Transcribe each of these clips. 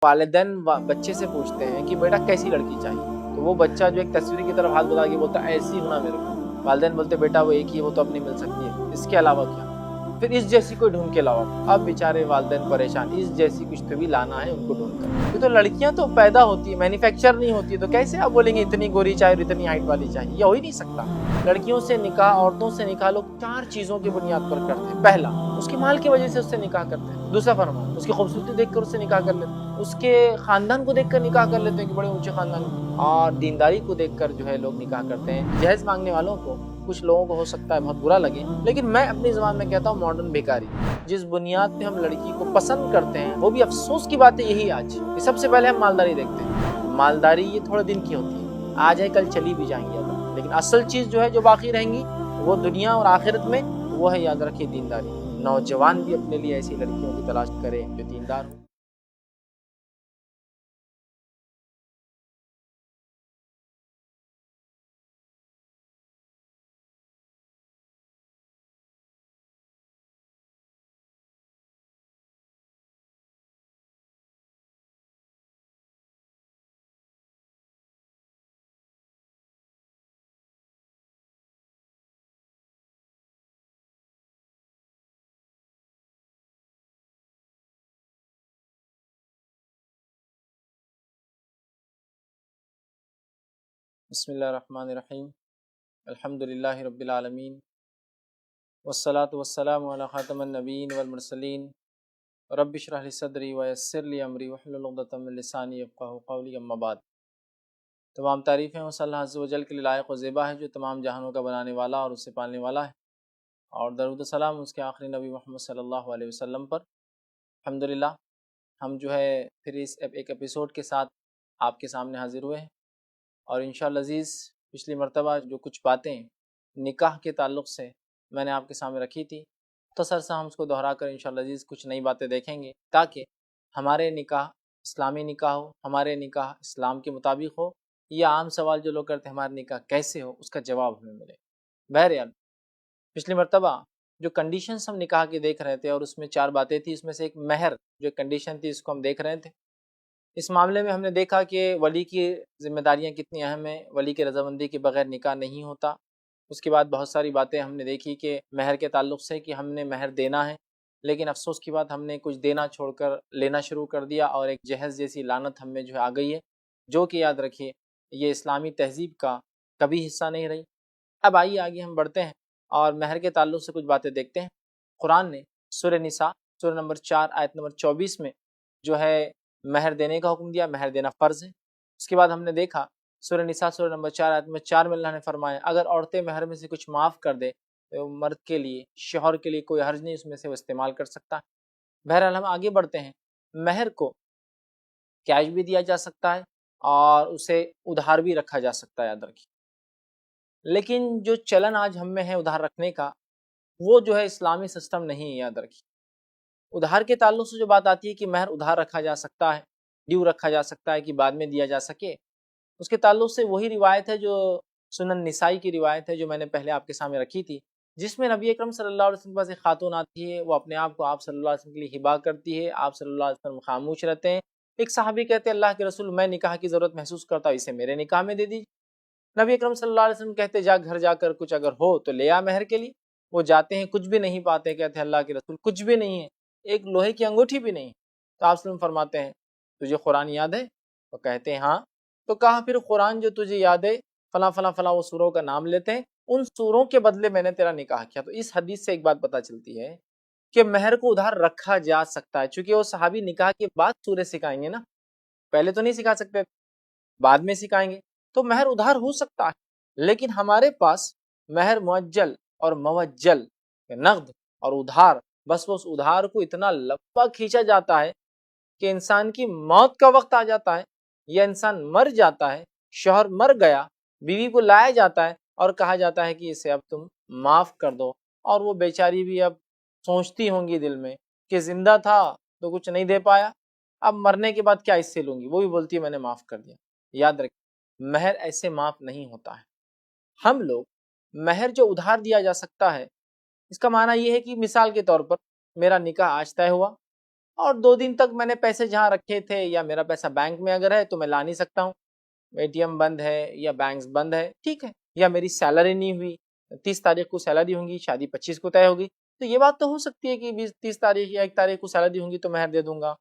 والدین بچے سے پوچھتے ہیں کہ بیٹا کیسی لڑکی چاہیے، تو وہ بچہ جو ایک تصویر کی طرف ہاتھ بتا کے بولتا ہے ایسی ہونا میرے کو، والدین بولتے بیٹا وہ ایک ہی ہے، وہ تو اپنی مل سکتی ہے، اس کے علاوہ کیا، پھر اس جیسی کوئی ڈھونڈ کے لاؤ۔ اب بیچارے والدین پریشان، اس جیسی کچھ تو بھی لانا ہے ان کو ڈھونڈ کر۔ تو لڑکیاں تو پیدا ہوتی ہے، مینوفیکچر نہیں ہوتی، تو کیسے آپ بولیں گے اتنی گوری چاہیے اور اتنی ہائٹ والی چاہیے؟ یہ ہو ہی نہیں سکتا۔ لڑکیوں سے نکاح، عورتوں سے نکاح لوگ 4 چیزوں کی بنیاد پر کرتے ہیں۔ پہلا، اس کے مال کی وجہ سے اس سے نکاح کرتے ہیں۔ دوسرا فرمان، اس کی خوبصورتی دیکھ کر اس سے نکاح کر لیتے ہیں، اس کے خاندان کو دیکھ کر نکاح کر لیتے ہیں کہ بڑے اونچے خاندان، اور دینداری کو دیکھ کر جو ہے لوگ نکاح کرتے ہیں۔ جہیز مانگنے والوں کو کچھ لوگوں کو ہو سکتا ہے بہت برا لگے، لیکن میں اپنی زبان میں کہتا ہوں ماڈرن بیکاری، جس بنیاد پہ ہم لڑکی کو پسند کرتے ہیں، وہ بھی افسوس کی بات ہے یہی آج کہ سب سے پہلے ہم مالداری دیکھتے ہیں۔ مالداری یہ تھوڑے دن کی ہوتی ہے، آج ہے کل چلی بھی جائیں گی، لیکن اصل چیز جو ہے جو باقی رہیں گی وہ دنیا اور آخرت میں، وہ ہے یاد رکھیے دینداری۔ نوجوان بھی اپنے لیے ایسی لڑکیوں کی تلاش کرے جو دیندار ہوں۔ بسم اللہ الرحمن الرحیم، الحمد للہ رب العالمین، والصلاة والسلام علی خاتم النبیین والمرسلین، رب اشرح لی صدری ویسر لی امری واحلل عقدۃ من لسانی یفقہوا قولی، اما بعد۔ تمام تعریفیں اس اللہ عز و جل کے لیے لائق و زیبا ہے جو تمام جہانوں کا بنانے والا اور اسے پالنے والا ہے، اور درود و سلام اس کے آخری نبی محمد صلی اللہ علیہ وسلم پر۔ الحمدللہ ہم جو ہے پھر اس ایک ایپیسوڈ کے ساتھ آپ کے سامنے حاضر ہوئے ہیں، اور انشاءاللہ عزیز پچھلی مرتبہ جو کچھ باتیں نکاح کے تعلق سے میں نے آپ کے سامنے رکھی تھی، مختصر سا ہم اس کو دہرا کر انشاءاللہ عزیز کچھ نئی باتیں دیکھیں گے، تاکہ ہمارے نکاح اسلامی نکاح ہو، ہمارے نکاح اسلام کے مطابق ہو، یا عام سوال جو لوگ کرتے ہیں ہمارے نکاح کیسے ہو، اس کا جواب ہمیں ملے۔ بہرحال پچھلی مرتبہ جو کنڈیشنز ہم نکاح کے دیکھ رہے تھے، اور اس میں 4 باتیں تھی، اس میں سے ایک مہر جو کنڈیشن تھی، اس کو ہم دیکھ رہے تھے۔ اس معاملے میں ہم نے دیکھا کہ ولی کی ذمہ داریاں کتنی اہم ہیں، ولی کی رضامندی کے بغیر نکاح نہیں ہوتا۔ اس کے بعد بہت ساری باتیں ہم نے دیکھی کہ مہر کے تعلق سے کہ ہم نے مہر دینا ہے، لیکن افسوس کی بات ہم نے کچھ دینا چھوڑ کر لینا شروع کر دیا، اور ایک جہیز جیسی لعنت ہم میں جو ہے آ گئی ہے، جو کہ یاد رکھیے یہ اسلامی تہذیب کا کبھی حصہ نہیں رہی۔ اب آئیے آگے ہم بڑھتے ہیں اور مہر کے تعلق سے کچھ باتیں دیکھتے ہیں۔ قرآن نے سورہ نساء سورہ نمبر 4 آیت نمبر 24 میں جو ہے مہر دینے کا حکم دیا، مہر دینا فرض ہے۔ اس کے بعد ہم نے دیکھا سورہ نساء سورہ نمبر 4 آیت نمبر 4 میں اللہ نے فرمایا اگر عورتیں مہر میں سے کچھ معاف کر دے تو مرد کے لیے، شوہر کے لیے کوئی حرج نہیں، اس میں سے وہ استعمال کر سکتا ہے۔ بہرحال ہم آگے بڑھتے ہیں۔ مہر کو کیش بھی دیا جا سکتا ہے اور اسے ادھار بھی رکھا جا سکتا ہے، یاد رکھیے، لیکن جو چلن آج ہم میں ہے ادھار رکھنے کا، وہ جو ہے اسلامی سسٹم نہیں ہے، یاد رکھیے۔ ادھار کے تعلق سے جو بات آتی ہے کہ مہر ادھار رکھا جا سکتا ہے، ڈیو رکھا جا سکتا ہے کہ بعد میں دیا جا سکے، اس کے تعلق سے وہی روایت ہے جو سنن نسائی کی روایت ہے جو میں نے پہلے آپ کے سامنے رکھی تھی، جس میں نبی اکرم صلی اللہ علیہ وسلم کے پاس ایک خاتون آتی ہے، وہ اپنے آپ کو آپ صلی اللہ علیہ وسلم کے لیے ہبا کرتی ہے، آپ صلی اللہ علیہ وسلم خاموش رہتے ہیں۔ ایک صحابی کہتے ہیں اللہ کے رسول میں نکاح کی ضرورت محسوس کرتا ہوں، اسے میرے نکاح میں دے دیجیے۔ نبی اکرم صلی اللہ علیہ وسلم کہتے جا گھر جا کر کچھ اگر ہو تو لے آ مہر کے لیے۔ وہ جاتے ہیں، کچھ بھی نہیں پاتے، کہتے ہیں اللہ کے رسول کچھ بھی نہیں ہے، ایک لوہے کی انگوٹھی بھی نہیں۔ تو آپ وسلم فرماتے ہیں تجھے قرآن یاد ہے؟ تو کہتے ہیں ہاں۔ تو کہا پھر قرآن جو تجھے یاد ہے فلاں فلاں فلاں وہ سوروں کا نام لیتے ہیں، ان سوروں کے بدلے میں نے تیرا نکاح کیا۔ تو اس حدیث سے ایک بات پتہ چلتی ہے کہ مہر کو ادھار رکھا جا سکتا ہے، چونکہ وہ صحابی نکاح کے بعد سورے سکھائیں گے نا، پہلے تو نہیں سکھا سکتے، بعد میں سکھائیں گے، تو مہر ادھار ہو سکتا ہے۔ لیکن ہمارے پاس مہر معجل اور موجل، نقد اور ادھار، بس وہ اس ادھار کو اتنا لمبا کھینچا جاتا ہے کہ انسان کی موت کا وقت آ جاتا ہے، یا انسان مر جاتا ہے، شوہر مر گیا، بیوی کو لایا جاتا ہے اور کہا جاتا ہے کہ اسے اب تم معاف کر دو، اور وہ بیچاری بھی اب سوچتی ہوں گی دل میں کہ زندہ تھا تو کچھ نہیں دے پایا، اب مرنے کے بعد کیا اس سے لوں گی، وہ بھی بولتی ہے میں نے معاف کر دیا۔ یاد رکھیں مہر ایسے معاف نہیں ہوتا ہے۔ ہم لوگ مہر جو ادھار دیا جا سکتا ہے، اس کا معنی یہ ہے کہ مثال کے طور پر میرا نکاح آج طے ہوا، اور 2 دن تک میں نے پیسے جہاں رکھے تھے یا میرا پیسہ بینک میں اگر ہے تو میں لا نہیں سکتا ہوں، اے ٹی ایم بند ہے یا بینکس بند ہے، ٹھیک ہے، یا میری سیلری نہیں ہوئی، 30 تاریخ کو سیلری ہوں گی، شادی 25 کو طے ہوگی، تو یہ بات تو ہو سکتی ہے کہ 30 تاریخ یا 1 تاریخ کو سیلری ہوں گی تو مہر دے دوں گا،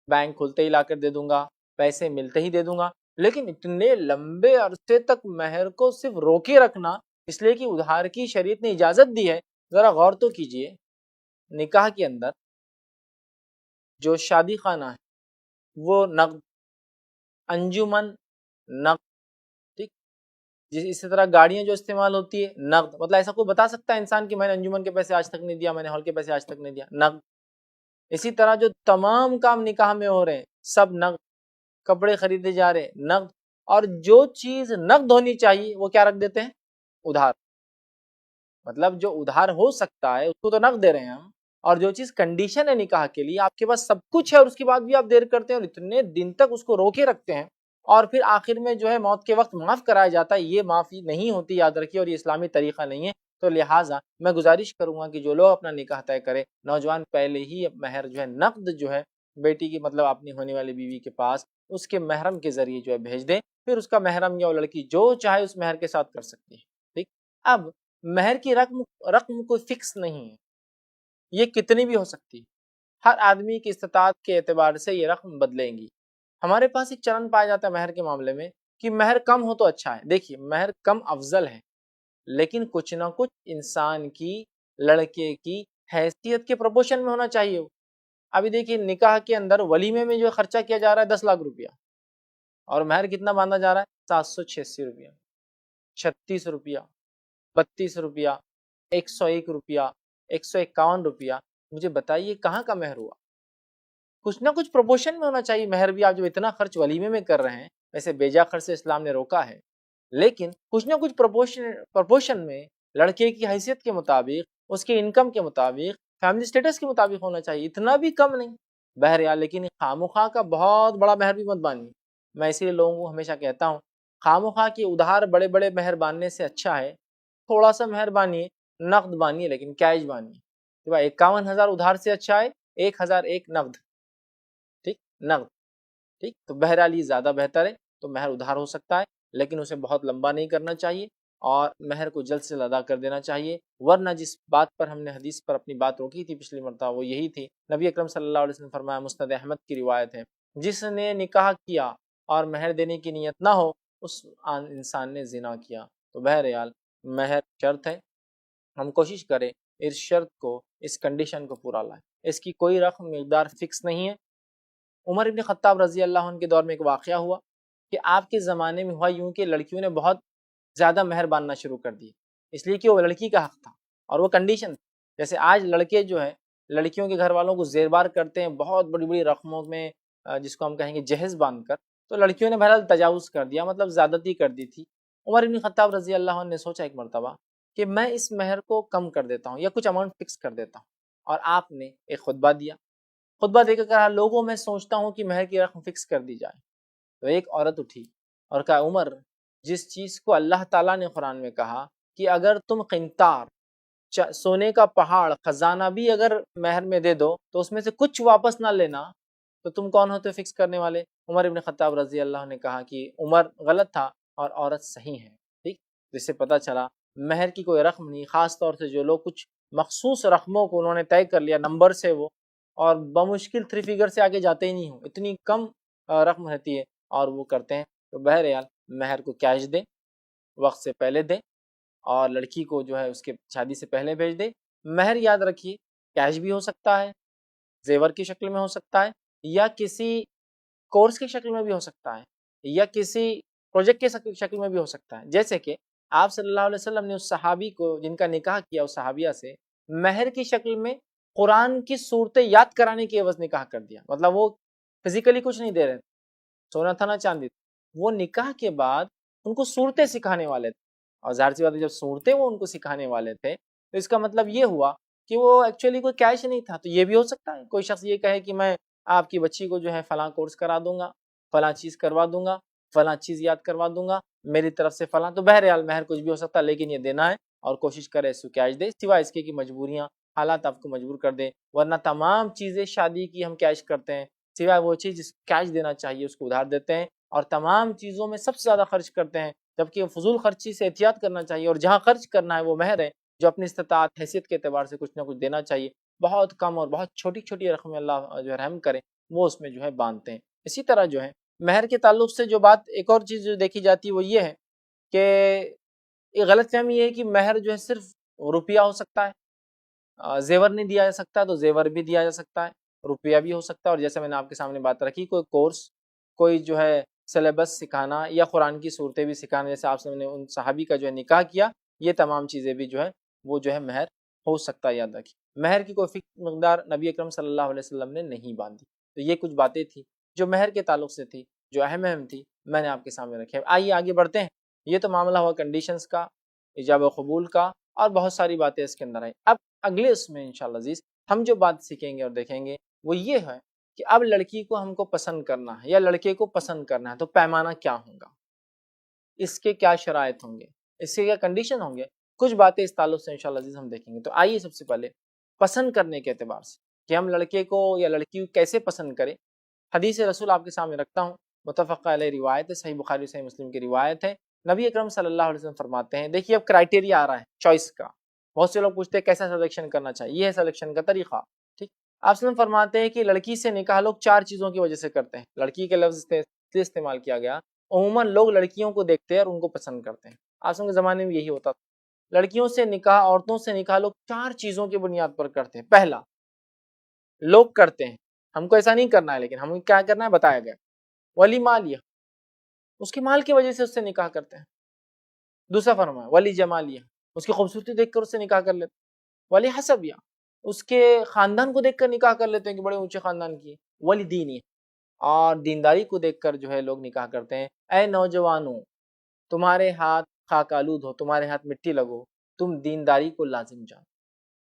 بینک کھلتے ہی لا کر دے دوں گا، پیسے ملتے ہی دے دوں گا۔ لیکن اتنے لمبے عرصے تک مہر کو صرف روکے رکھنا، اس لیے کہ ادھار کی شریعت نے اجازت دی ہے۔ ذرا غور تو کیجئے، نکاح کے اندر جو شادی خانہ ہے وہ نقد، انجمن نقد، ٹھیک، اسی طرح گاڑیاں جو استعمال ہوتی ہے نقد، مطلب ایسا کوئی بتا سکتا ہے انسان کہ میں نے انجمن کے پیسے آج تک نہیں دیا، میں نے ہال کے پیسے آج تک نہیں دیا؟ نقد۔ اسی طرح جو تمام کام نکاح میں ہو رہے ہیں سب نقد، کپڑے خریدے جا رہے نقد، اور جو چیز نقد ہونی چاہیے وہ کیا رکھ دیتے ہیں؟ ادھار۔ مطلب جو ادھار ہو سکتا ہے اس کو تو نقد دے رہے ہیں ہم، اور جو چیز کنڈیشن ہے نکاح کے لیے، آپ کے پاس سب کچھ ہے اور اس کے بعد بھی آپ دیر کرتے ہیں اور اتنے دن تک اس کو روکے رکھتے ہیں، اور پھر آخر میں جو ہے موت کے وقت معاف کرایا جاتا ہے، یہ معافی نہیں ہوتی، یاد رکھیے، اور یہ اسلامی طریقہ نہیں ہے۔ تو لہٰذا میں گزارش کروں گا کہ جو لوگ اپنا نکاح طے کرے، نوجوان پہلے ہی مہر جو ہے نقد جو ہے بیٹی کی، مطلب اپنی ہونے والی بیوی کے پاس اس کے محرم کے ذریعے جو ہے بھیج دے، پھر اس کا محرم یا وہ لڑکی جو چاہے اس مہر کے ساتھ کر سکتی ہے، ٹھیک۔ اب مہر کی رقم کوئی فکس نہیں ہے، یہ کتنی بھی ہو سکتی ہے، ہر آدمی کی استطاعت کے اعتبار سے یہ رقم بدلیں گی۔ ہمارے پاس ایک چلن پایا جاتا ہے مہر کے معاملے میں کہ مہر کم ہو تو اچھا ہے۔ دیکھیے، مہر کم افضل ہے، لیکن کچھ نہ کچھ انسان کی، لڑکے کی حیثیت کے پروپورشن میں ہونا چاہیے۔ ابھی دیکھیے، نکاح کے اندر ولیمے میں جو خرچہ کیا جا رہا ہے 10 لاکھ روپیہ، اور مہر کتنا باندھا جا رہا ہے؟ 786 روپیہ، 36 روپیہ، 32 روپیہ، 101 روپیہ، 151 روپیہ۔ مجھے بتائیے کہاں کا مہر ہوا؟ کچھ نہ کچھ پروپورشن میں ہونا چاہیے مہر بھی۔ آپ جو اتنا خرچ ولیمے میں کر رہے ہیں، ویسے بیجا خرچ سے اسلام نے روکا ہے، لیکن کچھ نہ کچھ پروپورشن میں لڑکے کی حیثیت کے مطابق، اس کے انکم کے مطابق، فیملی سٹیٹس کے مطابق ہونا چاہیے، اتنا بھی کم نہیں بہرحال۔ لیکن خواہ کا بہت بڑا مہر بھی مت بانیے۔ میں اسی لیے لوگوں کو ہمیشہ کہتا ہوں، خواہ کی ادھار بڑے بڑے مہر باندھنے سے اچھا ہے تھوڑا سا مہر بانیے، نقد بانیے، لیکن کیش بانیے۔ 51,000 ادھار سے اچھا ہے 1,001 نقد، ٹھیک، نقد، ٹھیک۔ تو بہرحال یہ زیادہ بہتر ہے۔ تو مہر ادھار ہو سکتا ہے، لیکن اسے بہت لمبا نہیں کرنا چاہیے، اور مہر کو جلد سے ادا کر دینا چاہیے۔ ورنہ جس بات پر ہم نے حدیث پر اپنی بات روکی تھی پچھلی مرتبہ، وہ یہی تھی، نبی اکرم صلی اللہ علیہ وسلم فرمایا، مسند احمد کی روایت ہے، جس نے نکاح کیا اور مہر دینے کی نیت نہ ہو، اس انسان نے زنا کیا۔ تو بہرحال مہر شرط ہے، ہم کوشش کریں اس شرط کو، اس کنڈیشن کو پورا لائیں۔ اس کی کوئی رقم مقدار فکس نہیں ہے۔ عمر ابن خطاب رضی اللہ عنہ کے دور میں ایک واقعہ ہوا کہ آپ کے زمانے میں ہوا یوں کہ لڑکیوں نے بہت زیادہ مہر باندھنا شروع کر دی، اس لیے کہ وہ لڑکی کا حق تھا اور وہ کنڈیشن تھی۔ جیسے آج لڑکے جو ہے لڑکیوں کے گھر والوں کو زیر بار کرتے ہیں بہت بڑی بڑی رقموں میں، جس کو ہم کہیں گے جہیز باندھ کر، تو لڑکیوں نے بہرحال تجاوز کر دیا، مطلب زیادتی کر دی تھی۔ عمر ابن خطاب رضی اللہ عنہ نے سوچا ایک مرتبہ کہ میں اس مہر کو کم کر دیتا ہوں یا کچھ اماؤنٹ فکس کر دیتا ہوں، اور آپ نے ایک خطبہ دیا۔ خطبہ دے کر کہا، لوگوں میں سوچتا ہوں کہ مہر کی رقم فکس کر دی جائے۔ تو ایک عورت اٹھی اور کہا، عمر، جس چیز کو اللہ تعالیٰ نے قرآن میں کہا کہ اگر تم قنطار، سونے کا پہاڑ، خزانہ بھی اگر مہر میں دے دو تو اس میں سے کچھ واپس نہ لینا، تو تم کون ہوتے فکس کرنے والے؟ عمر ابن خطاب رضی اللہ عنہ نے کہا کہ عمر غلط تھا اور عورت صحیح ہے، ٹھیک۔ جس سے پتہ چلا مہر کی کوئی رقم نہیں، خاص طور سے جو لوگ کچھ مخصوص رقموں کو انہوں نے طے کر لیا نمبر سے، وہ اور بمشکل 3 فگر سے آگے جاتے ہی نہیں ہوں، اتنی کم رقم رہتی ہے اور وہ کرتے ہیں۔ تو بہرحال مہر کو کیش دے، وقت سے پہلے دے، اور لڑکی کو جو ہے اس کے شادی سے پہلے بھیج دے۔ مہر یاد رکھیے کیش بھی ہو سکتا ہے، زیور کی شکل میں ہو سکتا ہے، یا کسی کورس کی شکل میں بھی ہو سکتا ہے، یا کسی پروجیکٹ کی شکل میں بھی ہو سکتا ہے۔ جیسے کہ آپ صلی اللہ علیہ وسلم نے اس صحابی کو جن کا نکاح کیا، اس صحابیہ سے مہر کی شکل میں قرآن کی صورتیں یاد کرانے کی عوض نکاح کر دیا۔ مطلب وہ فزیکلی کچھ نہیں دے رہے تھے، سونا تھا نہ چاندی تھا، وہ نکاح کے بعد ان کو صورتیں سکھانے والے تھے، اور ظاہر سی بات ہے جب صورتیں وہ ان کو سکھانے والے تھے تو اس کا مطلب یہ ہوا کہ وہ ایکچولی کوئی کیش نہیں تھا۔ تو یہ بھی ہو سکتا ہے کوئی شخص یہ کہے کہ میں آپ کی بچی کو جو ہے فلاں کورس کرا دوں گا، فلاں چیز کروا دوں گا، فلاں چیز یاد کروا دوں گا، میری طرف سے فلاں۔ تو بہرحال مہر کچھ بھی ہو سکتا ہے، لیکن یہ دینا ہے اور کوشش کرے اس کو کیش دے، سوائے اس کے کہ مجبوریاں حالات آپ کو مجبور کر دیں، ورنہ تمام چیزیں شادی کی ہم کیش کرتے ہیں، سوائے وہ چیز جس کیش دینا چاہیے اس کو ادھار دیتے ہیں، اور تمام چیزوں میں سب سے زیادہ خرچ کرتے ہیں، جبکہ فضول خرچی سے احتیاط کرنا چاہیے، اور جہاں خرچ کرنا ہے وہ مہر ہے جو اپنی استطاعت حیثیت کے اعتبار سے کچھ نہ کچھ دینا چاہیے، بہت کم اور بہت چھوٹی چھوٹی رقم اللہ جو ہے رحم کرے وہ اس میں جو ہے باندھتے ہیں۔ اسی طرح جو ہے مہر کے تعلق سے جو بات ایک اور چیز جو دیکھی جاتی ہے وہ یہ ہے کہ ایک غلط فہمی یہ ہے کہ مہر جو ہے صرف روپیہ ہو سکتا ہے، زیور نہیں دیا جا سکتا، تو زیور بھی دیا جا سکتا ہے، روپیہ بھی ہو سکتا ہے، اور جیسے میں نے آپ کے سامنے بات رکھی کوئی کورس، کوئی جو ہے سلیبس سکھانا یا قرآن کی صورتیں بھی سکھانا، جیسے آپ نے ان صحابی کا جو ہے نکاح کیا، یہ تمام چیزیں بھی جو ہے وہ جو ہے مہر ہو سکتا ہے۔ یاد رکھیے مہر کی کوئی فکس مقدار نبی اکرم صلی اللہ علیہ وسلم نے نہیں باندھی۔ تو یہ کچھ باتیں تھی جو مہر کے تعلق سے تھی، جو اہم تھی، میں نے آپ کے سامنے رکھی۔ آئیے آگے بڑھتے ہیں۔ یہ تو معاملہ ہوا کنڈیشنز کا، ایجاب و قبول کا، اور بہت ساری باتیں اس کے اندر آئیں۔ اب اگلے اس میں انشاءاللہ عزیز ہم جو بات سیکھیں گے اور دیکھیں گے وہ یہ ہے کہ اب لڑکی کو ہم کو پسند کرنا ہے یا لڑکے کو پسند کرنا ہے تو پیمانہ کیا ہوگا، اس کے کیا شرائط ہوں گے، اس کے کیا کنڈیشن ہوں گے، کچھ باتیں اس تعلق سے انشاءاللہ عزیز ہم دیکھیں گے۔ تو آئیے سب سے پہلے پسند کرنے کے اعتبار سے کہ ہم لڑکے کو یا لڑکی کو کیسے پسند کریں، حدیث رسول آپ کے سامنے رکھتا ہوں، متفق علیہ روایت ہے، صحیح بخاری صحیح مسلم کی روایت ہے۔ نبی اکرم صلی اللہ علیہ وسلم فرماتے ہیں، دیکھیے اب کرائٹیریا آ رہا ہے چوائس کا، بہت سے لوگ پوچھتے ہیں کیسا سلیکشن کرنا چاہیے، یہ ہے سلیکشن کا طریقہ، ٹھیک۔ آپ وسلم فرماتے ہیں کہ لڑکی سے نکاح لوگ 4 چیزوں کی وجہ سے کرتے ہیں۔ لڑکی کے لفظ سے استعمال کیا گیا، عموماً لوگ لڑکیوں کو دیکھتے ہیں اور ان کو پسند کرتے ہیں، آسوں کے زمانے میں یہی ہوتا تھا۔ لڑکیوں سے نکاح، عورتوں سے نکاح لوگ 4 چیزوں کی بنیاد پر کرتے ہیں۔ پہلا، لوگ کرتے ہیں، ہم کو ایسا نہیں کرنا ہے لیکن ہم کیا کرنا ہے بتایا گیا، ولی مالیہ، اس کے مال کی وجہ سے اس سے نکاح کرتے ہیں۔ دوسرا فرمایا ولی جمالیہ، اس کی خوبصورتی دیکھ کر اس سے نکاح کر لیتے ہیں۔ ولی حسبیہ، اس کے خاندان کو دیکھ کر نکاح کر لیتے ہیں کہ بڑے اونچے خاندان کی ہے۔ ولی دینی، اور دینداری کو دیکھ کر جو ہے لوگ نکاح کرتے ہیں۔ اے نوجوانوں، تمہارے ہاتھ خاک آلود ہو، تمہارے ہاتھ مٹی لگو، تم دینداری کو لازم جانو،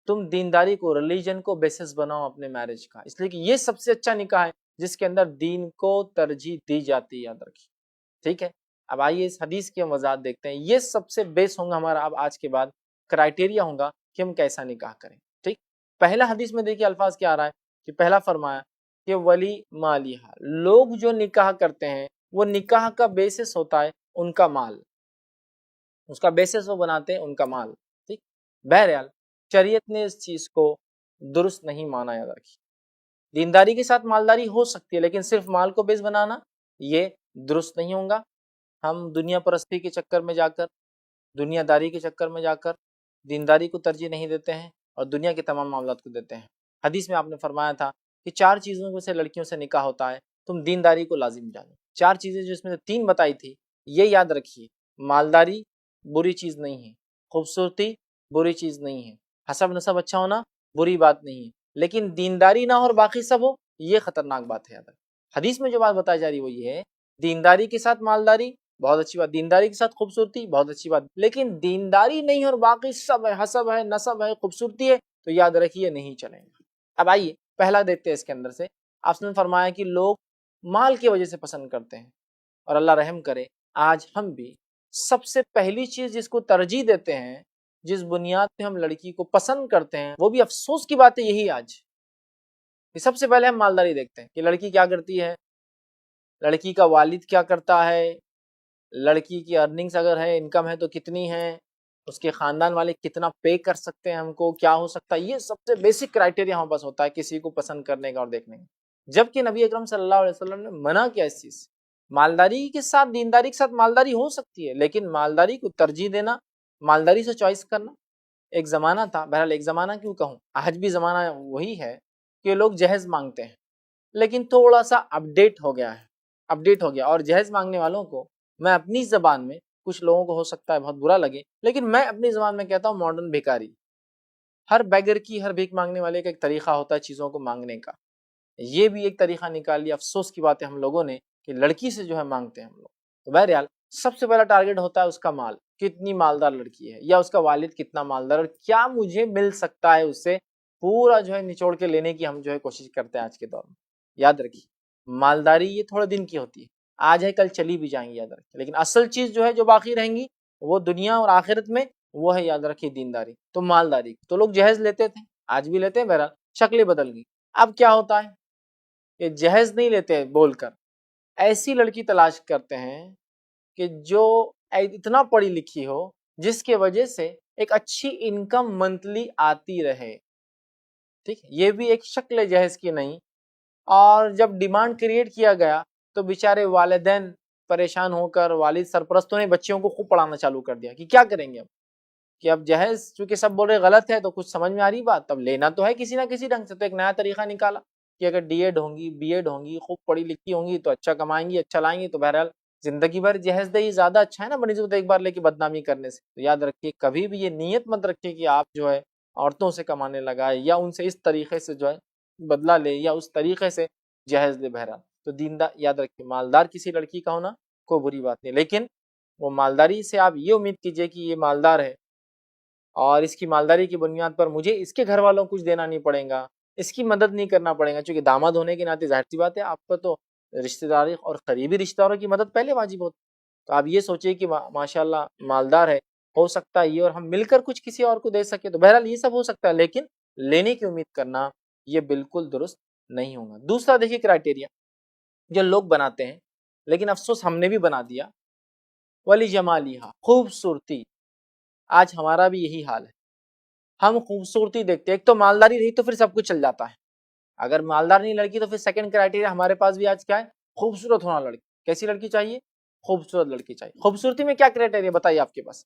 تم دینداری کو، ریلیجن کو بیسس بناؤ اپنے میرج کا، اس لیے کہ یہ سب سے اچھا نکاح ہے جس کے اندر دین کو ترجیح دی جاتی ہے، یاد رکھیے، ٹھیک ہے۔ اب آئیے اس حدیث کی وضاحت دیکھتے ہیں، یہ سب سے بیس ہوگا ہمارا اب آج کے بعد کرائٹیریا ہوگا کہ ہم کیسا نکاح کریں، ٹھیک۔ پہلا حدیث میں دیکھیے الفاظ کیا آ رہا ہے کہ پہلا فرمایا کہ ولی مالیہ، لوگ جو نکاح کرتے ہیں وہ نکاح کا بیسس ہوتا ہے ان کا مال، اس کا بیسس وہ بناتے ہیں ان کا مال، ٹھیک۔ بہرحال شریعت نے اس چیز کو درست نہیں مانا، یاد رکھیے۔ دینداری کے ساتھ مالداری ہو سکتی ہے لیکن صرف مال کو بیس بنانا یہ درست نہیں ہوگا۔ ہم دنیا پرستی کے چکر میں جا کر، دنیا داری کے چکر میں جا کر دینداری کو ترجیح نہیں دیتے ہیں اور دنیا کے تمام معاملات کو دیتے ہیں۔ حدیث میں آپ نے فرمایا تھا کہ 4 چیزوں میں سے لڑکیوں سے نکاح ہوتا ہے، تم دینداری کو لازم جانو۔ 4 چیزیں جو اس میں سے 3 بتائی تھی، یہ یاد رکھیے، مالداری بری چیز نہیں ہے، خوبصورتی بری چیز نہیں ہے، حسب نسب اچھا ہونا بری بات نہیں ہے، لیکن دینداری نہ ہو اور باقی سب ہو یہ خطرناک بات ہے۔ یاد رکھیں حدیث میں جو بات بتائی جا رہی وہ یہ ہے، دینداری کے ساتھ مالداری بہت اچھی بات، دینداری کے ساتھ خوبصورتی بہت اچھی بات، لیکن دینداری نہیں اور باقی سب ہے، حسب ہے، نسب ہے، خوبصورتی ہے، تو یاد رکھیے نہیں چلے گا۔ اب آئیے پہلا دیکھتے ہیں اس کے اندر سے، آپ نے فرمایا کہ لوگ مال کی وجہ سے پسند کرتے ہیں، اور اللہ رحم کرے آج ہم بھی سب سے پہلی چیز جس کو ترجیح دیتے ہیں، جس بنیاد پہ ہم لڑکی کو پسند کرتے ہیں، وہ بھی افسوس کی بات ہے یہی آج کہ سب سے پہلے ہم مالداری دیکھتے ہیں کہ لڑکی کیا کرتی ہے، لڑکی کا والد کیا کرتا ہے، لڑکی کی ارننگز اگر ہے، انکم ہے تو کتنی ہے، اس کے خاندان والے کتنا پے کر سکتے ہیں ہم کو، کیا ہو سکتا ہے، یہ سب سے بیسک کرائٹیریا ہمارے پاس ہوتا ہے کسی کو پسند کرنے کا اور دیکھنے کا۔ جبکہ نبی اکرم صلی اللہ علیہ وسلم نے منع کیا اس چیز سے۔ مالداری کے ساتھ دینداری کے ساتھ مالداری ہو سکتی ہے، لیکن مالداری کو ترجیح دینا، مالداری سے چوائس کرنا، ایک زمانہ تھا، بہرحال ایک زمانہ کیوں کہوں، آج بھی زمانہ وہی ہے کہ لوگ جہیز مانگتے ہیں، لیکن تھوڑا سا اپڈیٹ ہو گیا ہے، اپڈیٹ ہو گیا، اور جہیز مانگنے والوں کو میں اپنی زبان میں، کچھ لوگوں کو ہو سکتا ہے بہت برا لگے، لیکن میں اپنی زبان میں کہتا ہوں ماڈرن بھیکاری۔ ہر بیگر کی، ہر بھیک مانگنے والے کا ایک طریقہ ہوتا ہے چیزوں کو مانگنے کا، یہ بھی ایک طریقہ نکال لیا۔ افسوس کی بات ہے ہم لوگوں نے کہ لڑکی سے جو ہے مانگتے ہیں ہم لوگ۔ تو بہرحال سب سے پہلا ٹارگیٹ ہوتا ہے اس کا مال، کتنی مالدار لڑکی ہے، یا اس کا والد کتنا مالدار، اور کیا مجھے مل سکتا ہے اس سے، پورا جو ہے نچوڑ کے لینے کی ہم جو ہے کوشش کرتے ہیں آج کے دور میں۔ یاد رکھیے مالداری یہ تھوڑے دن کی ہوتی ہے، آج ہے کل چلی بھی جائیں گی، یاد رکھیے، لیکن اصل چیز جو ہے جو باقی رہیں گی وہ دنیا اور آخرت میں، وہ ہے یاد رکھیے دینداری۔ تو مالداری تو لوگ جہیز لیتے تھے، آج بھی لیتے ہیں، بہرحال شکلیں بدل گئی. اب کیا ہوتا ہے کہ جہیز نہیں لیتے بول کر، ایسی لڑکی تلاش کرتے ہیں کہ جو اتنا پڑھی لکھی ہو جس کی وجہ سے ایک اچھی انکم منتھلی آتی رہے. ٹھیک، یہ بھی ایک شکل ہے جہیز کی نہیں. اور جب ڈیمانڈ کریٹ کیا گیا تو بیچارے والدین پریشان ہو کر، والد سرپرستوں نے بچیوں کو خوب پڑھانا چالو کر دیا کہ کیا کریں گے اب، کہ اب جہیز چونکہ سب بول رہے غلط ہے تو کچھ سمجھ میں آ رہی بات، تب لینا تو ہے کسی نہ کسی ڈھنگ سے. تو ایک نیا طریقہ نکالا کہ اگر ڈی ایڈ ہوں گی، بی ایڈ ہوں گی، خوب پڑھی لکھی ہوں گی تو اچھا کمائیں گی، اچھا لائیں گی، تو بہرحال زندگی بھر جہیز دہی زیادہ اچھا ہے نا بنسبت ایک بار لے کے بدنامی کرنے سے. تو یاد رکھیے، کبھی بھی یہ نیت مت رکھیے کہ آپ جو ہے عورتوں سے کمانے لگائے یا ان سے اس طریقے سے جو ہے بدلہ لے یا اس طریقے سے جہیز لے. بہرحال تو دیندار، یاد رکھیے، مالدار کسی لڑکی کا ہونا کوئی بری بات نہیں، لیکن وہ مالداری سے آپ یہ امید کیجئے کہ یہ مالدار ہے اور اس کی مالداری کی بنیاد پر مجھے اس کے گھر والوں کو کچھ دینا نہیں پڑے گا، اس کی مدد نہیں کرنا پڑے گا. چونکہ داماد ہونے کے ناطے ظاہر سی بات ہے آپ کو تو رشتہ داری اور قریبی رشتہ داروں کی مدد پہلے واجب ہوتی. تو آپ یہ سوچئے کہ ماشاء اللہ مالدار ہے، ہو سکتا ہے یہ اور ہم مل کر کچھ کسی اور کو دے سکے. تو بہرحال یہ سب ہو سکتا ہے، لیکن لینے کی امید کرنا یہ بالکل درست نہیں ہوگا. دوسرا دیکھیے کرائٹیریا جو لوگ بناتے ہیں، لیکن افسوس ہم نے بھی بنا دیا، ولی جمالیہا، خوبصورتی. آج ہمارا بھی یہی حال ہے، ہم خوبصورتی دیکھتے ہیں. ایک تو مالداری رہی تو پھر سب کچھ چل جاتا ہے. اگر مالدار نہیں لڑکی تو پھر سیکنڈ کرائٹیریا ہمارے پاس بھی آج کیا ہے؟ خوبصورت ہونا لڑکی. کیسی لڑکی چاہیے؟ خوبصورت لڑکی چاہیے. خوبصورتی میں کیا کرائٹیریا بتائیے آپ کے پاس؟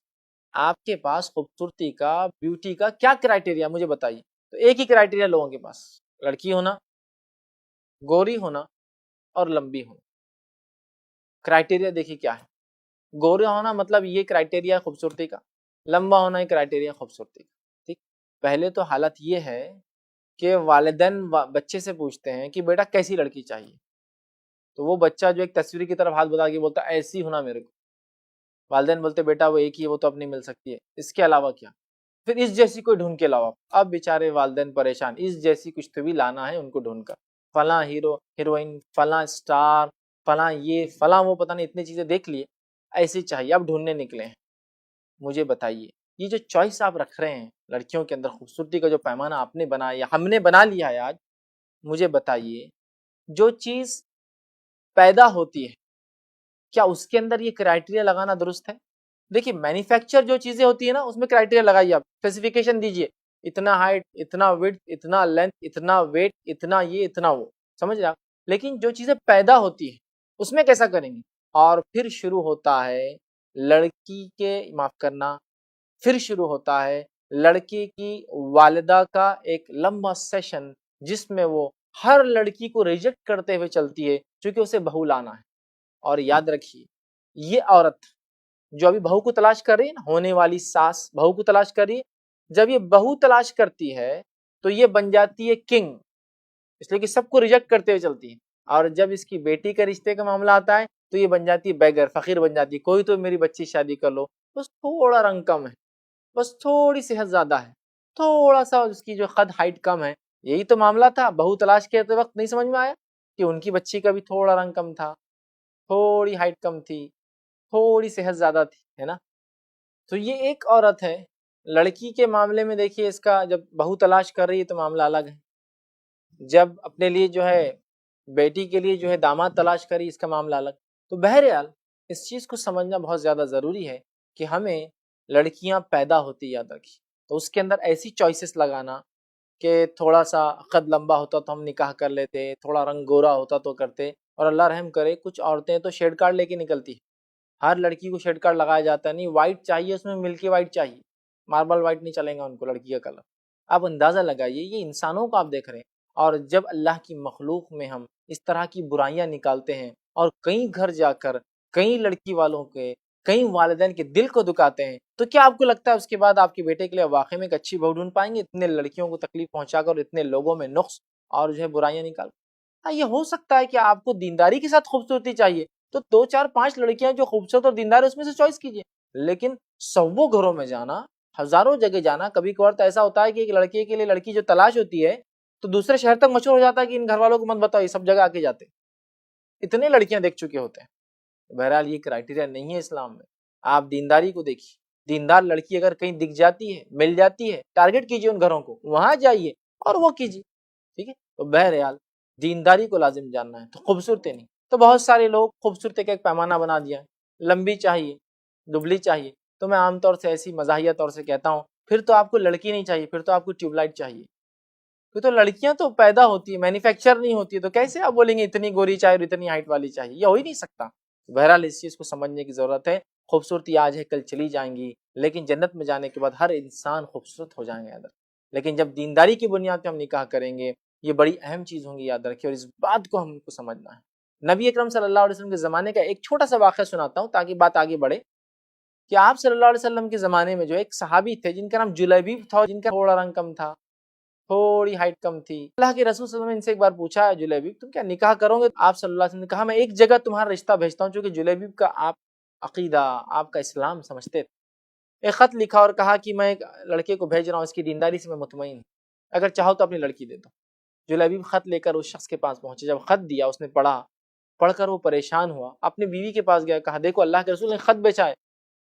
آپ کے پاس خوبصورتی کا، بیوٹی کا کیا کرائٹیریا مجھے بتائیے. تو ایک ہی کرائٹیریا لوگوں کے پاس، لڑکی ہونا، گوری ہونا اور لمبی ہونا. کرائٹیریا دیکھیے کیا ہے. گورا ہونا مطلب یہ کرائٹیریا خوبصورتی کا، لمبا ہونا یہ کرائٹیریا خوبصورتی کا. ٹھیک، پہلے تو حالت یہ ہے کہ والدین بچے سے پوچھتے ہیں کہ بیٹا کیسی لڑکی چاہیے، تو وہ بچہ جو ایک تصویر کی طرف ہاتھ بتا کے بولتا ہے ایسی ہونا میرے کو. والدین بولتے بیٹا وہ ایک ہی ہے، وہ تو اب نہیں مل سکتی ہے، اس کے علاوہ کیا؟ پھر اس جیسی کوئی ڈھونڈ کے لاؤ. اب بیچارے والدین پریشان، اس جیسی کچھ تو بھی لانا ہے ان کو ڈھونڈ کر. فلاں ہیرو ہیروئن، فلاں اسٹار، فلاں یہ فلاں وہ، پتہ نہیں اتنی چیزیں دیکھ لیے، ایسی چاہیے. اب ڈھونڈنے نکلے ہیں. مجھے بتائیے یہ جو چوائس آپ رکھ رہے ہیں لڑکیوں کے اندر، خوبصورتی کا جو پیمانہ آپ نے بنایا یا ہم نے بنا لیا ہے آج، مجھے بتائیے جو چیز پیدا ہوتی ہے کیا اس کے اندر یہ کرائٹیریا لگانا درست ہے؟ دیکھیے مینوفیکچر جو چیزیں ہوتی ہیں نا اس میں کرائٹیریا لگائیے، آپ اسپیسیفکیشن دیجئے، اتنا ہائٹ، اتنا وڈھ، اتنا لینتھ، اتنا ویٹ، اتنا یہ اتنا وہ، سمجھ رہے آپ. لیکن جو چیزیں پیدا ہوتی ہیں اس میں کیسا کریں گے؟ اور پھر شروع ہوتا ہے لڑکی کے، معاف کرنا، پھر شروع ہوتا ہے لڑکی کی والدہ کا ایک لمبا سیشن جس میں وہ ہر لڑکی کو ریجیکٹ کرتے ہوئے چلتی ہے چونکہ اسے بہو لانا ہے. اور یاد رکھیے یہ عورت جو ابھی بہو کو تلاش کر رہی ہے نا، ہونے والی ساس بہو کو تلاش کر رہی ہے، جب یہ بہو تلاش کرتی ہے تو یہ بن جاتی ہے کنگ، اس لیے کہ سب کو ریجیکٹ کرتے ہوئے چلتی ہے. اور جب اس کی بیٹی کے رشتے کا معاملہ آتا ہے تو یہ بن جاتی ہے بیگر، فقیر بن جاتی ہے. کوئی تو میری بچی شادی کر لو، بس تھوڑا رنگ کم ہے، بس تھوڑی صحت زیادہ ہے، تھوڑا سا اس کی جو قد ہائٹ کم ہے. یہی تو معاملہ تھا. بہو تلاش کرتے وقت نہیں سمجھ میں آیا کہ ان کی بچی کا بھی تھوڑا رنگ کم تھا، تھوڑی ہائٹ کم تھی، تھوڑی صحت زیادہ تھی، ہے نا. تو یہ ایک عورت ہے. لڑکی کے معاملے میں دیکھیے اس کا جب بہو تلاش کر رہی ہے تو معاملہ الگ ہے، جب اپنے لیے جو ہے بیٹی کے لیے جو ہے داماد تلاش کری اس کا معاملہ الگ. تو بہرحال اس چیز کو سمجھنا بہت زیادہ ضروری ہے کہ ہمیں لڑکیاں پیدا ہوتی یاد رکھی تو اس کے اندر ایسی چوائسیز لگانا کہ تھوڑا سا قد لمبا ہوتا تو ہم نکاح کر لیتے، تھوڑا رنگ گورا ہوتا تو کرتے. اور اللہ رحم کرے کچھ عورتیں تو شیڈ کارڈ لے کے نکلتی، ہر لڑکی کو شیڈ کارڈ لگایا جاتا ہے، نہیں وائٹ چاہیے اس میں، ملکی وائٹ چاہیے، ماربل وائٹ نہیں چلے گا ان کو لڑکی کا کلر. آپ اندازہ لگائیے یہ انسانوں کو آپ دیکھ رہے ہیں. اور جب اللہ کی مخلوق میں ہم اس طرح کی برائیاں نکالتے ہیں اور کئی گھر جا کر کئی لڑکی والوں کے، کئی والدین کے دل کو دکھاتے ہیں، تو کیا آپ کو لگتا ہے اس کے بعد آپ کے بیٹے کے لیے واقعی میں ایک اچھی بہو ڈھونڈ پائیں گے؟ اتنے لڑکیوں کو تکلیف پہنچا کر، اتنے لوگوں میں نقص اور جو ہے برائیاں نکال. ہاں یہ ہو سکتا ہے کہ آپ کو دینداری کے ساتھ خوبصورتی چاہیے تو 2 4 5 لڑکیاں جو خوبصورت اور دیندار اس میں سے چوائس کیجیے. لیکن سو گھروں میں جانا، ہزاروں جگہ جانا، کبھی کبھار تو ایسا ہوتا ہے کہ ایک لڑکے کے لیے لڑکی جو تلاش ہوتی ہے تو دوسرے شہر تک مشہور ہو جاتا ہے کہ ان گھر والوں کو مت بتاؤ، یہ سب جگہ آ کے جاتے، اتنے لڑکیاں دیکھ چکے ہوتے ہیں. بہرحال یہ کرائٹیریا نہیں ہے اسلام میں. آپ دینداری کو دیکھیے، دیندار لڑکی اگر کہیں دکھ جاتی ہے، مل جاتی ہے، ٹارگٹ کیجیے ان گھروں کو، وہاں جائیے اور وہ کیجیے، ٹھیک ہے۔ تو بہرحال دینداری کو لازم جاننا ہے، تو خوبصورتی نہیں۔ تو بہت سارے لوگ خوبصورتی کا ایک پیمانہ بنا دیا ہے، لمبی چاہیے، دبلی چاہیے، تو میں عام طور سے ایسی مزاحیہ طور سے کہتا ہوں پھر تو آپ کو لڑکی نہیں چاہیے، پھر تو آپ کو ٹیوب لائٹ چاہیے، پھر تو لڑکیاں تو پیدا ہوتی ہیں، مینوفیکچر نہیں ہوتی ہے، تو کیسے آپ بولیں گے اتنی گوری چاہیے اور اتنی ہائٹ والی چاہیے؟ یہ ہو ہی نہیں سکتا۔ بہرحال اس چیز کو سمجھنے کی ضرورت ہے، خوبصورتی آج ہے کل چلی جائیں گی، لیکن جنت میں جانے کے بعد ہر انسان خوبصورت ہو جائیں گے اندر۔ لیکن جب دینداری کی بنیاد پہ ہم نکاح کریں گے، یہ بڑی اہم چیز ہوں گی، یاد رکھیے، اور اس بات کو ہم کو سمجھنا ہے۔ نبی اکرم صلی اللہ علیہ وسلم کے زمانے کا ایک چھوٹا سا واقعہ سناتا ہوں تاکہ بات آگے بڑھے، کہ آپ صلی اللہ علیہ وسلم کے زمانے میں جو ایک صحابی تھے جن کا نام جلیبیب تھا، جن کا تھوڑا رنگ کم تھا، تھوڑی ہائٹ کم تھی۔ اللہ کے رسول صلی اللہ علیہ وسلم نے ان سے ایک بار پوچھا، جلیبیب تم کیا نکاح کرو گے؟ آپ صلی اللہ علیہ وسلم نے کہا میں ایک جگہ تمہارا رشتہ بھیجتا ہوں، چونکہ جلیبیب کا آپ عقیدہ، آپ کا اسلام سمجھتے تھے۔ ایک خط لکھا اور کہا کہ میں ایک لڑکے کو بھیج رہا ہوں، اس کی دینداری سے میں مطمئن ہوں، اگر چاہو تو اپنی لڑکی دے دو۔ جلیبیب خط لے کر اس شخص کے پاس پہنچے، جب خط دیا اس نے پڑھا، پڑھ کر وہ پریشان ہوا، اپنی بیوی کے پاس گیا، کہا دیکھو اللہ کے رسول نے خط بیچا ہے۔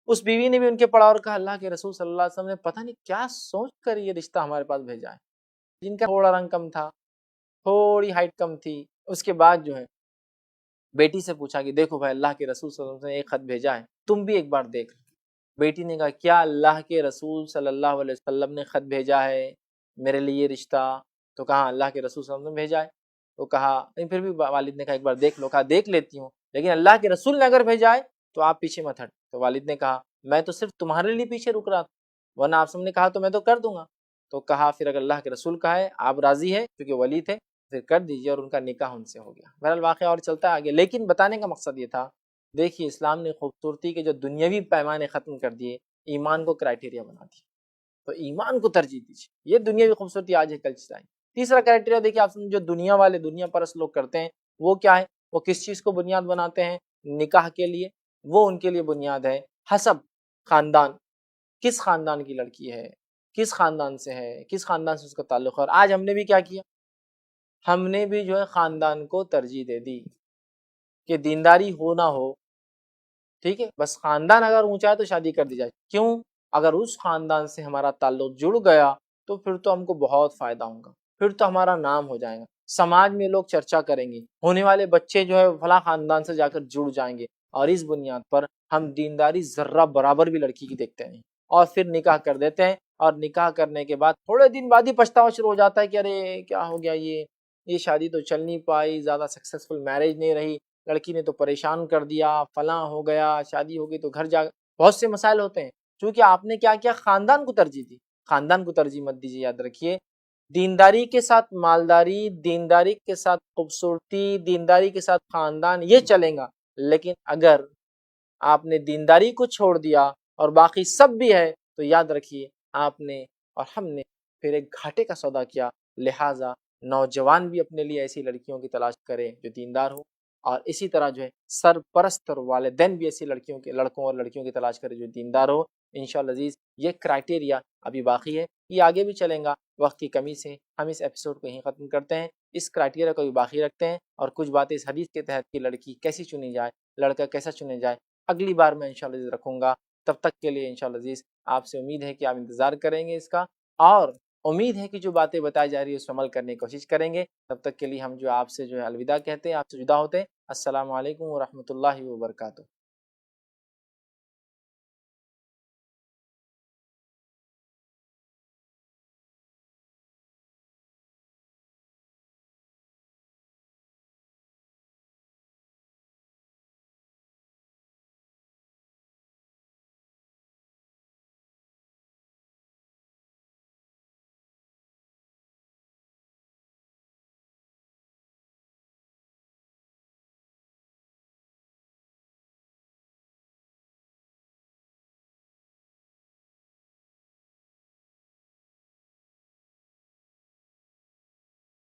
اس بیوی نے بھی ان کے پڑھا اور کہا اللہ کے رسول صلی اللہ علیہ وسلم نے پتہ نہیں کیا سوچ کر یہ رشتہ ہمارے پاس بھیجا ہے، جن کا تھوڑا رنگ کم تھا، تھوڑی ہائٹ کم تھی۔ اس کے بعد جو ہے بیٹی سے پوچھا کہ دیکھو بھائی اللہ کے رسول صلی اللہ علیہ وسلم نے ایک خط بھیجا ہے، تم بھی ایک بار دیکھ لو۔ بیٹی نے کہا کیا اللہ کے رسول صلی اللہ علیہ وسلم نے خط بھیجا ہے میرے لیے رشتہ؟ تو کہا اللہ کے رسول صلی اللہ علیہ وسلم نے بھیجا ہے۔ تو کہا نہیں، پھر بھی والد نے کہا ایک بار دیکھ لو۔ کہا دیکھ لیتی ہوں، لیکن اللہ کے رسول نے اگر بھیجا ہے تو آپ پیچھے مت ہٹ۔ تو والد نے کہا میں تو صرف تمہارے لیے پیچھے رک رہا تھا، ورنہ آپ سب نے کہا تو میں تو کر دوں گا۔ تو کہا پھر اگر اللہ کے رسول کا ہے، آپ راضی ہے کیونکہ ولی تھے، پھر کر دیجیے، اور ان کا نکاح ان سے ہو گیا۔ بہرحال واقعہ اور چلتا ہے آگے، لیکن بتانے کا مقصد یہ تھا، دیکھیے اسلام نے خوبصورتی کے جو دنیاوی پیمانے ختم کر دیے، ایمان کو کرائٹیریا بنا دیا، تو ایمان کو ترجیح دیجیے۔ یہ دنیاوی خوبصورتی آج ہے کل چاہیے۔ تیسرا کرائٹیریا دیکھیے آپ جو دنیا والے، دنیا پرست لوگ کرتے ہیں، وہ کیا ہے؟ وہ کس چیز کو بنیاد بناتے ہیں نکاح کے لیے؟ وہ ان کے لیے بنیاد ہے حسب، خاندان، کس خاندان کی لڑکی ہے، کس خاندان سے ہے، کس خاندان سے اس کا تعلق ہے۔ اور آج ہم نے بھی کیا کیا؟ ہم نے بھی جو ہے خاندان کو ترجیح دے دی کہ دینداری ہو نہ ہو، ٹھیک ہے، بس خاندان اگر اونچا ہے تو شادی کر دی جائے۔ کیوں؟ اگر اس خاندان سے ہمارا تعلق جڑ گیا تو پھر تو ہم کو بہت فائدہ ہوگا، پھر تو ہمارا نام ہو جائے گا، سماج میں لوگ چرچا کریں گے، ہونے والے بچے جو ہے فلاں خاندان سے جا کر جڑ جائیں گے، اور اس بنیاد پر ہم دینداری ذرہ برابر بھی لڑکی کی دیکھتے نہیں، اور پھر نکاح کر دیتے ہیں، اور نکاح کرنے کے بعد تھوڑے دن بعد ہی پچھتاوا شروع ہو جاتا ہے کہ ارے کیا ہو گیا، یہ شادی تو چل نہیں پائی، زیادہ سکسیسفل میرج نہیں رہی، لڑکی نے تو پریشان کر دیا، فلاں ہو گیا، شادی ہو گئی تو گھر جا، بہت سے مسائل ہوتے ہیں، چونکہ آپ نے کیا کیا؟ خاندان کو ترجیح دی۔ خاندان کو ترجیح مت دیجیے، یاد رکھیے، دینداری کے ساتھ مالداری، دینداری کے ساتھ خوبصورتی، دینداری کے ساتھ خاندان، یہ چلیں گا، لیکن اگر آپ نے دینداری کو چھوڑ دیا اور باقی سب بھی ہے تو یاد رکھیے آپ نے اور ہم نے پھر ایک گھاٹے کا سودا کیا۔ لہٰذا نوجوان بھی اپنے لیے ایسی لڑکیوں کی تلاش کریں جو دیندار ہو، اور اسی طرح جو ہے سرپرست اور والدین بھی ایسی لڑکوں اور لڑکیوں کی تلاش کریں جو دیندار ہو۔ انشاءاللہ عزیز یہ کرائٹیریا ابھی باقی ہے، یہ آگے بھی چلیں گا، وقت کی کمی سے ہم اس ایپیسوڈ کو یہیں ختم کرتے ہیں۔ اس کرائٹیریا کو بھی باقی رکھتے ہیں، اور کچھ باتیں اس حدیث کے تحت کہ لڑکی کیسی چنی جائے، لڑکا کیسا چنے جائے، اگلی بار میں انشاءاللہ عزیز رکھوں گا۔ تب تک کے لیے انشاءاللہ عزیز آپ سے امید ہے کہ آپ انتظار کریں گے اس کا، اور امید ہے کہ جو باتیں بتائی جا رہی ہے اس پر عمل کرنے کی کوشش کریں گے۔ تب تک کے لیے ہم جو آپ سے جو ہے الوداع کہتے ہیں، آپ سے جدا ہوتے ہیں۔ السلام علیکم ورحمۃ اللہ وبرکاتہ۔